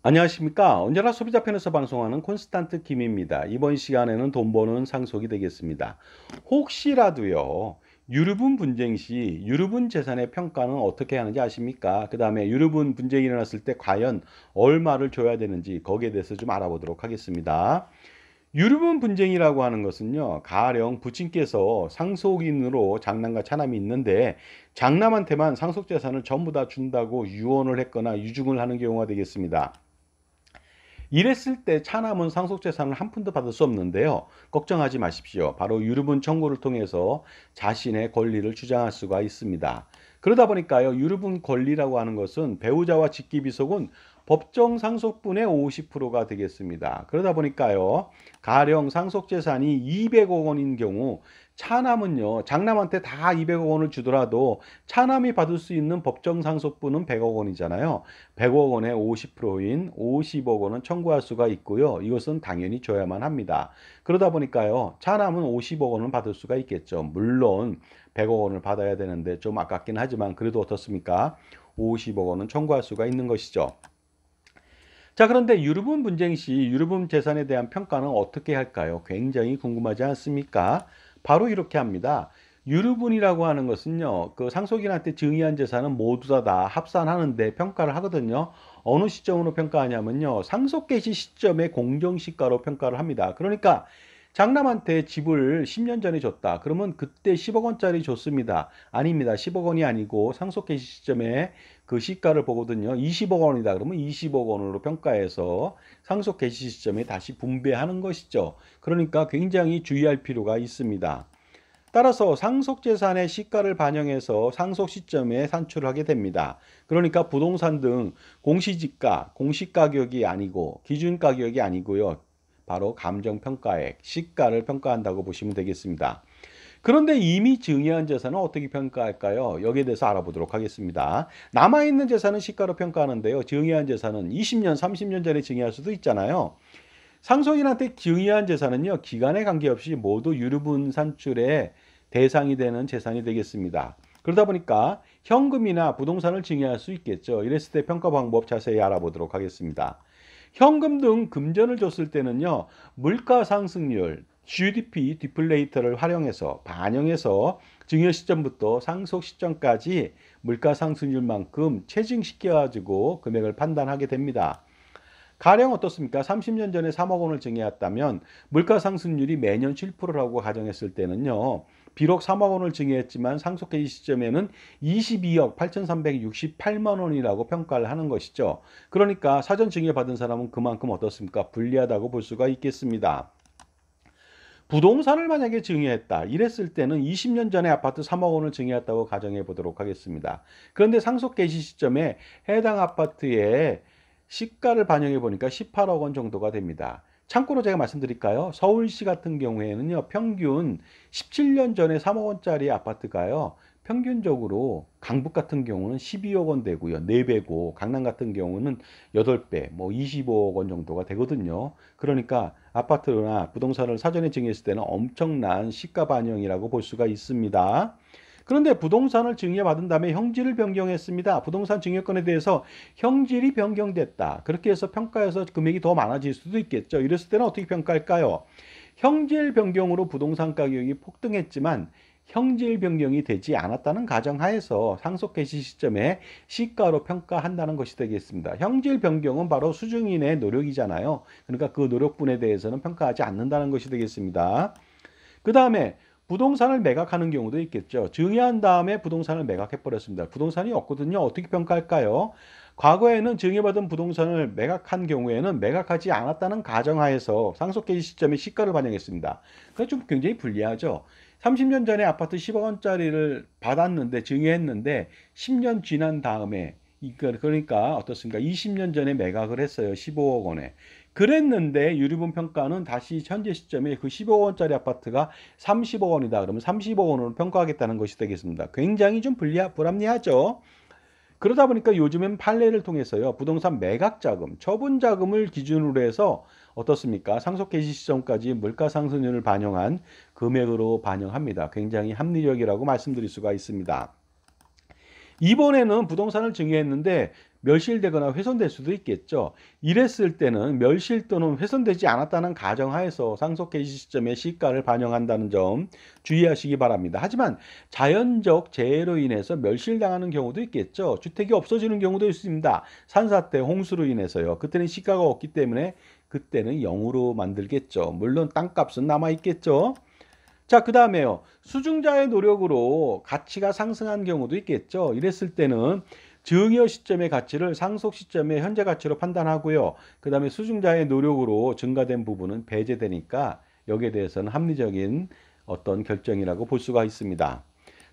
안녕하십니까. 언제나 소비자 편에서 방송하는 콘스탄트 김입니다. 이번 시간에는 돈 버는 상속이 되겠습니다. 혹시라도요, 유류분 분쟁 시 유류분 재산의 평가는 어떻게 하는지 아십니까? 그 다음에 유류분 분쟁이 일어났을 때 과연 얼마를 줘야 되는지 거기에 대해서 좀 알아보도록 하겠습니다. 유류분 분쟁이라고 하는 것은요, 가령 부친께서 상속인으로 장남과 차남이 있는데 장남한테만 상속재산을 전부 다 준다고 유언을 했거나 유증을 하는 경우가 되겠습니다. 이랬을 때 차남은 상속재산을 한 푼도 받을 수 없는데요. 걱정하지 마십시오. 바로 유류분 청구를 통해서 자신의 권리를 주장할 수가 있습니다. 그러다 보니까요, 유류분 권리라고 하는 것은 배우자와 직계비속은 법정 상속분의 50%가 되겠습니다. 그러다 보니까요, 가령 상속재산이 200억 원인 경우 차남은요, 장남한테 다 200억 원을 주더라도 차남이 받을 수 있는 법정 상속분은 100억 원이잖아요. 100억 원의 50%인 50억 원은 청구할 수가 있고요. 이것은 당연히 줘야만 합니다. 그러다 보니까요, 차남은 50억 원을 받을 수가 있겠죠. 물론 100억 원을 받아야 되는데 좀 아깝긴 하지만 그래도 어떻습니까? 50억 원은 청구할 수가 있는 것이죠. 자, 그런데 유류분 분쟁 시 유류분 재산에 대한 평가는 어떻게 할까요? 굉장히 궁금하지 않습니까? 바로 이렇게 합니다. 유류분이라고 하는 것은요, 그 상속인한테 증여한 재산은 모두 다 합산하는데 평가를 하거든요. 어느 시점으로 평가하냐면요, 상속 개시 시점의 공정시가로 평가를 합니다. 그러니까 장남한테 집을 10년 전에 줬다. 그러면 그때 10억 원짜리 줬습니다. 아닙니다. 10억 원이 아니고 상속 개시 시점에 그 시가를 보거든요. 20억 원이다. 그러면 20억 원으로 평가해서 상속 개시 시점에 다시 분배하는 것이죠. 그러니까 굉장히 주의할 필요가 있습니다. 따라서 상속재산의 시가를 반영해서 상속 시점에 산출을 하게 됩니다. 그러니까 부동산 등 공시지가, 공시가격이 아니고 기준가격이 아니고요. 바로 감정평가액, 시가를 평가한다고 보시면 되겠습니다. 그런데 이미 증여한 재산은 어떻게 평가할까요? 여기에 대해서 알아보도록 하겠습니다. 남아있는 재산은 시가로 평가하는데요. 증여한 재산은 20년, 30년 전에 증여할 수도 있잖아요. 상속인한테 증여한 재산은요, 기간에 관계없이 모두 유류분 산출의 대상이 되는 재산이 되겠습니다. 그러다 보니까 현금이나 부동산을 증여할 수 있겠죠. 이랬을 때 평가 방법 자세히 알아보도록 하겠습니다. 현금 등 금전을 줬을 때는요, 물가 상승률, GDP 디플레이터를 활용해서 반영해서 증여 시점부터 상속 시점까지 물가 상승률만큼 체증시켜 가지고 금액을 판단하게 됩니다. 가령 어떻습니까? 30년 전에 3억 원을 증여했다면 물가 상승률이 매년 7%라고 가정했을 때는요. 비록 3억 원을 증여했지만 상속 개시 시점에는 22억 8,368만 원이라고 평가를 하는 것이죠. 그러니까 사전 증여받은 사람은 그만큼 어떻습니까? 불리하다고 볼 수가 있겠습니다. 부동산을 만약에 증여했다. 이랬을 때는 20년 전에 아파트 3억 원을 증여했다고 가정해 보도록 하겠습니다. 그런데 상속 개시 시점에 해당 아파트의 시가를 반영해 보니까 18억 원 정도가 됩니다. 참고로 제가 말씀드릴까요? 서울시 같은 경우에는요, 평균 17년 전에 3억 원짜리 아파트가요, 평균적으로 강북 같은 경우는 12억 원 되고요. 4배고, 강남 같은 경우는 8배, 뭐 25억 원 정도가 되거든요. 그러니까 아파트나 부동산을 사전에 증여했을 때는 엄청난 시가 반영이라고 볼 수가 있습니다. 그런데 부동산을 증여받은 다음에 형질을 변경했습니다. 부동산 증여권에 대해서 형질이 변경됐다. 그렇게 해서 평가해서 금액이 더 많아질 수도 있겠죠. 이랬을 때는 어떻게 평가할까요? 형질 변경으로 부동산 가격이 폭등했지만 형질 변경이 되지 않았다는 가정하에서 상속 개시 시점에 시가로 평가한다는 것이 되겠습니다. 형질 변경은 바로 수증인의 노력이잖아요. 그러니까 그 노력분에 대해서는 평가하지 않는다는 것이 되겠습니다. 그 다음에 부동산을 매각하는 경우도 있겠죠. 증여한 다음에 부동산을 매각해 버렸습니다. 부동산이 없거든요. 어떻게 평가할까요? 과거에는 증여받은 부동산을 매각한 경우에는 매각하지 않았다는 가정하에서 상속 개시 시점에 시가를 반영했습니다. 그게 좀 굉장히 불리하죠. 30년 전에 아파트 10억 원짜리를 받았는데 증여했는데 10년 지난 다음에 그러니까 어떻습니까? 20년 전에 매각을 했어요. 15억 원에. 그랬는데 유류분 평가는 다시 현재 시점에 그 15억 원짜리 아파트가 30억 원이다. 그러면 30억 원으로 평가하겠다는 것이 되겠습니다. 굉장히 좀 불합리하죠. 그러다 보니까 요즘엔 판례를 통해서요. 부동산 매각 자금, 처분 자금을 기준으로 해서 어떻습니까? 상속 개시 시점까지 물가 상승률을 반영한 금액으로 반영합니다. 굉장히 합리적이라고 말씀드릴 수가 있습니다. 이번에는 부동산을 증여했는데 멸실되거나 훼손될 수도 있겠죠. 이랬을 때는 멸실 또는 훼손되지 않았다는 가정하에서 상속 개시 시점의 시가를 반영한다는 점 주의하시기 바랍니다. 하지만 자연적 재해로 인해서 멸실당하는 경우도 있겠죠. 주택이 없어지는 경우도 있습니다. 산사태, 홍수로 인해서요. 그때는 시가가 없기 때문에 그때는 0으로 만들겠죠. 물론 땅값은 남아있겠죠. 자, 그 다음에요. 수중자의 노력으로 가치가 상승한 경우도 있겠죠. 이랬을 때는 증여 시점의 가치를 상속 시점의 현재 가치로 판단하고요. 그 다음에 수중자의 노력으로 증가된 부분은 배제되니까 여기에 대해서는 합리적인 어떤 결정이라고 볼 수가 있습니다.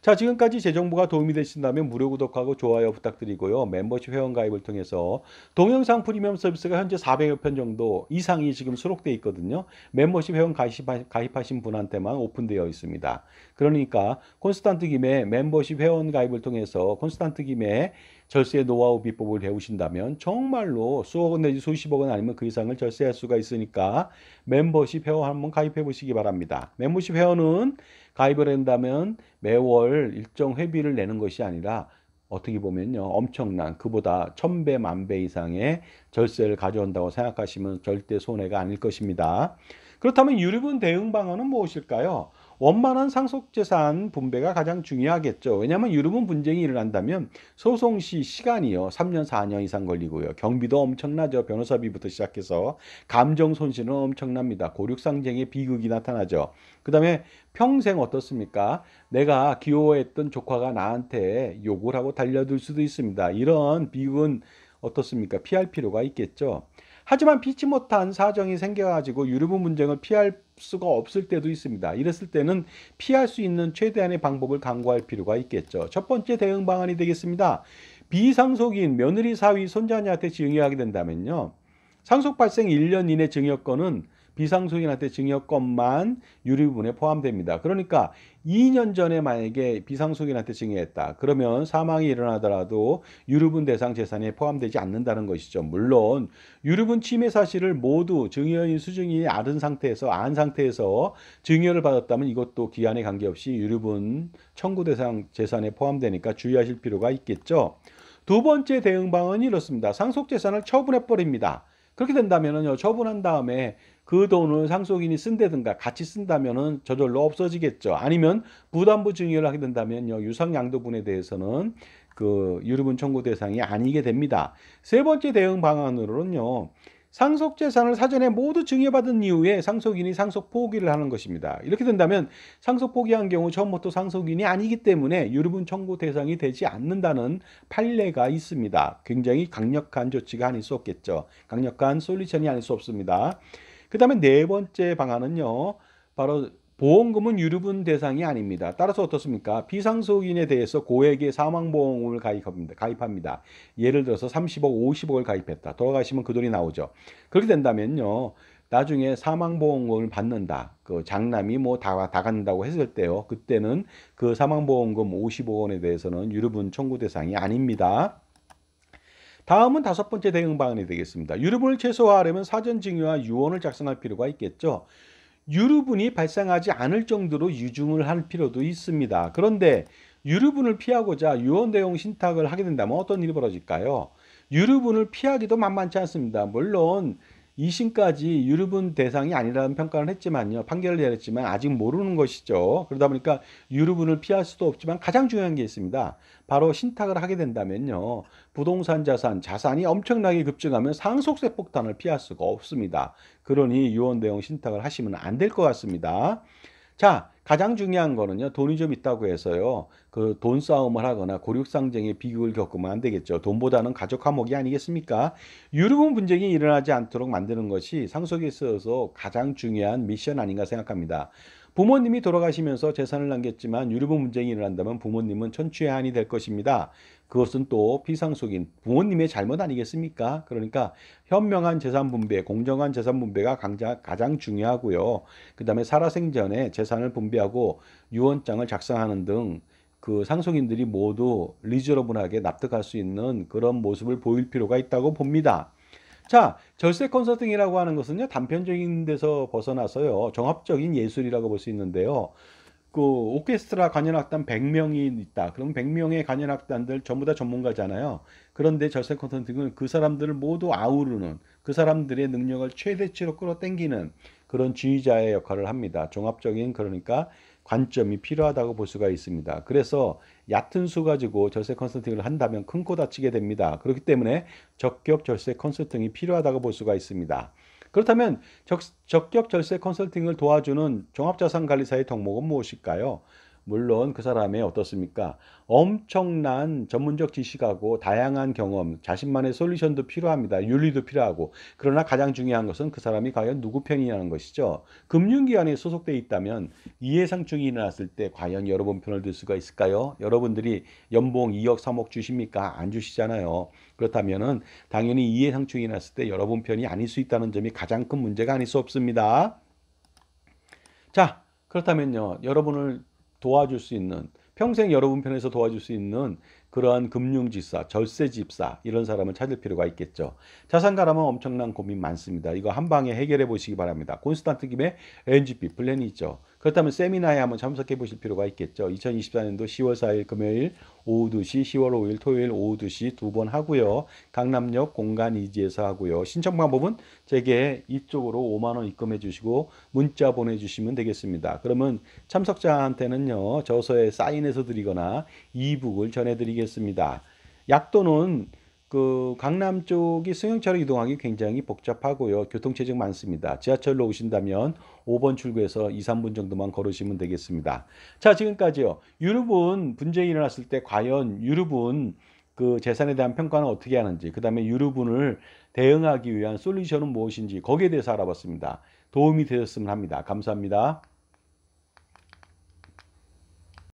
자, 지금까지 제 정보가 도움이 되신다면 무료 구독하고 좋아요 부탁드리고요. 멤버십 회원 가입을 통해서 동영상 프리미엄 서비스가 현재 400여 편 정도 이상이 지금 수록되어 있거든요. 멤버십 회원 가입하신 분한테만 오픈되어 있습니다. 그러니까 콘스탄트 김의 멤버십 회원 가입을 통해서 콘스탄트 김의 절세 노하우 비법을 배우신다면 정말로 수억 원 내지 수십억 원 아니면 그 이상을 절세할 수가 있으니까 멤버십 회원 한번 가입해 보시기 바랍니다. 멤버십 회원은 가입을 한다면 매월 일정 회비를 내는 것이 아니라 어떻게 보면요, 엄청난 그보다 1000배, 10,000배 이상의 절세를 가져온다고 생각하시면 절대 손해가 아닐 것입니다. 그렇다면 유류분 대응 방안은 무엇일까요? 원만한 상속재산 분배가 가장 중요하겠죠. 왜냐하면 유류분 분쟁이 일어난다면 소송 시 시간이요, 3년, 4년 이상 걸리고요. 경비도 엄청나죠. 변호사비부터 시작해서 감정 손실은 엄청납니다. 고륙상쟁의 비극이 나타나죠. 그 다음에 평생 어떻습니까? 내가 귀여워했던 조카가 나한테 욕을 하고 달려들 수도 있습니다. 이런 비극은 어떻습니까? 피할 필요가 있겠죠. 하지만 피치 못한 사정이 생겨가지고 유류분 분쟁을 피할 수가 없을 때도 있습니다. 이랬을 때는 피할 수 있는 최대한의 방법을 강구할 필요가 있겠죠. 첫 번째 대응 방안이 되겠습니다. 비상속인 며느리 사위 손자녀한테 증여하게 된다면요, 상속 발생 1년 이내 증여권은 비상속인한테 증여권만 유류분에 포함됩니다. 그러니까 2년 전에 만약에 비상속인한테 증여했다, 그러면 사망이 일어나더라도 유류분 대상 재산에 포함되지 않는다는 것이죠. 물론 유류분 침해 사실을 모두 증여인 수증인이 안 상태에서 증여를 받았다면 이것도 기한에 관계없이 유류분 청구 대상 재산에 포함되니까 주의하실 필요가 있겠죠. 두 번째 대응 방안이 이렇습니다. 상속 재산을 처분해 버립니다. 그렇게 된다면요, 처분한 다음에 그 돈을 상속인이 쓴다든가 같이 쓴다면은 저절로 없어지겠죠. 아니면 부담부 증여를 하게 된다면요, 유상양도분에 대해서는 그 유류분 청구 대상이 아니게 됩니다. 세 번째 대응 방안으로는요, 상속 재산을 사전에 모두 증여받은 이후에 상속인이 상속 포기를 하는 것입니다. 이렇게 된다면 상속 포기한 경우 처음부터 상속인이 아니기 때문에 유류분 청구 대상이 되지 않는다는 판례가 있습니다. 굉장히 강력한 조치가 아닐 수 없겠죠. 강력한 솔루션이 아닐 수 없습니다. 그 다음에 네 번째 방안은요, 바로 보험금은 유류분 대상이 아닙니다. 따라서 어떻습니까? 비상속인에 대해서 고액의 사망보험을 가입합니다. 예를 들어서 30억, 50억을 가입했다. 돌아가시면 그 돈이 나오죠. 그렇게 된다면요, 나중에 사망보험금을 받는다, 그 장남이 뭐 다 갖는다고 했을 때요, 그때는 그 사망보험금 50억 원에 대해서는 유류분 청구 대상이 아닙니다. 다음은 다섯 번째 대응 방안이 되겠습니다. 유류분을 최소화하려면 사전 증여와 유언을 작성할 필요가 있겠죠. 유류분이 발생하지 않을 정도로 유증을 할 필요도 있습니다. 그런데 유류분을 피하고자 유언 대용 신탁을 하게 된다면 어떤 일이 벌어질까요? 유류분을 피하기도 만만치 않습니다. 물론 2심까지 유류분 대상이 아니라는 평가를 했지만요, 판결을 내렸지만 아직 모르는 것이죠. 그러다 보니까 유류분을 피할 수도 없지만 가장 중요한 게 있습니다. 바로 신탁을 하게 된다면요, 부동산 자산이 엄청나게 급증하면 상속세 폭탄을 피할 수가 없습니다. 그러니 유언 대용 신탁을 하시면 안 될 것 같습니다. 자, 가장 중요한 거는요, 돈이 좀 있다고 해서요, 그 돈 싸움을 하거나 고륙상쟁의 비극을 겪으면 안 되겠죠. 돈보다는 가족 화목이 아니겠습니까? 유류분 분쟁이 일어나지 않도록 만드는 것이 상속에 있어서 가장 중요한 미션 아닌가 생각합니다. 부모님이 돌아가시면서 재산을 남겼지만 유류분 분쟁이 일어난다면 부모님은 천추의 한이 될 것입니다. 그것은 또 피상속인 부모님의 잘못 아니겠습니까? 그러니까 현명한 재산 분배, 공정한 재산 분배가 가장 중요하고요. 그 다음에 살아생전에 재산을 분배하고 유언장을 작성하는 등 그 상속인들이 모두 리저너블하게 납득할 수 있는 그런 모습을 보일 필요가 있다고 봅니다. 자, 절세 컨설팅이라고 하는 것은요, 단편적인 데서 벗어나서요, 종합적인 예술이라고 볼 수 있는데요, 그 오케스트라 관현악단 100명이 있다. 그럼 100명의 관현악단들 전부 다 전문가잖아요. 그런데 절세 컨설팅은 그 사람들을 모두 아우르는 그 사람들의 능력을 최대치로 끌어당기는 그런 지휘자의 역할을 합니다. 종합적인 그러니까 관점이 필요하다고 볼 수가 있습니다. 그래서 얕은 수 가지고 절세 컨설팅을 한다면 큰 코 다치게 됩니다. 그렇기 때문에 적격 절세 컨설팅이 필요하다고 볼 수가 있습니다. 그렇다면 적격 절세 컨설팅을 도와주는 종합자산관리사의 덕목은 무엇일까요? 물론 그 사람의 어떻습니까? 엄청난 전문적 지식하고 다양한 경험, 자신만의 솔루션도 필요합니다. 윤리도 필요하고. 그러나 가장 중요한 것은 그 사람이 과연 누구 편이냐는 것이죠. 금융기관에 소속돼 있다면 이해상충이 일어났을 때 과연 여러분 편을 들 수가 있을까요? 여러분들이 연봉 2억, 3억 주십니까? 안 주시잖아요. 그렇다면은 당연히 이해상충이 났을 때 여러분 편이 아닐 수 있다는 점이 가장 큰 문제가 아닐 수 없습니다. 자, 그렇다면요. 여러분을 도와줄 수 있는 평생 여러분 편에서 도와줄 수 있는 그러한 금융집사, 절세집사 이런 사람을 찾을 필요가 있겠죠. 자산가라면 엄청난 고민 많습니다. 이거 한 방에 해결해 보시기 바랍니다. 콘스탄트 김의 NGP 플랜이 있죠. 그렇다면 세미나에 한번 참석해 보실 필요가 있겠죠. 2024년도 10월 4일 금요일 오후 2시, 10월 5일 토요일 오후 2시 두 번 하고요. 강남역 공간 이지에서 하고요. 신청 방법은 제게 이쪽으로 5만 원 입금해 주시고 문자 보내주시면 되겠습니다. 그러면 참석자한테는요, 저서에 사인해서 드리거나 이북을 전해드리겠습니다. 약도는 그 강남 쪽이 승용차로 이동하기 굉장히 복잡하고요. 교통체증 많습니다. 지하철로 오신다면 5번 출구에서 2, 3분 정도만 걸으시면 되겠습니다. 자, 지금까지요. 유럽은 분쟁이 일어났을 때 과연 유럽은 그 재산에 대한 평가는 어떻게 하는지, 그 다음에 유럽분을 대응하기 위한 솔루션은 무엇인지 거기에 대해서 알아봤습니다. 도움이 되셨으면 합니다. 감사합니다.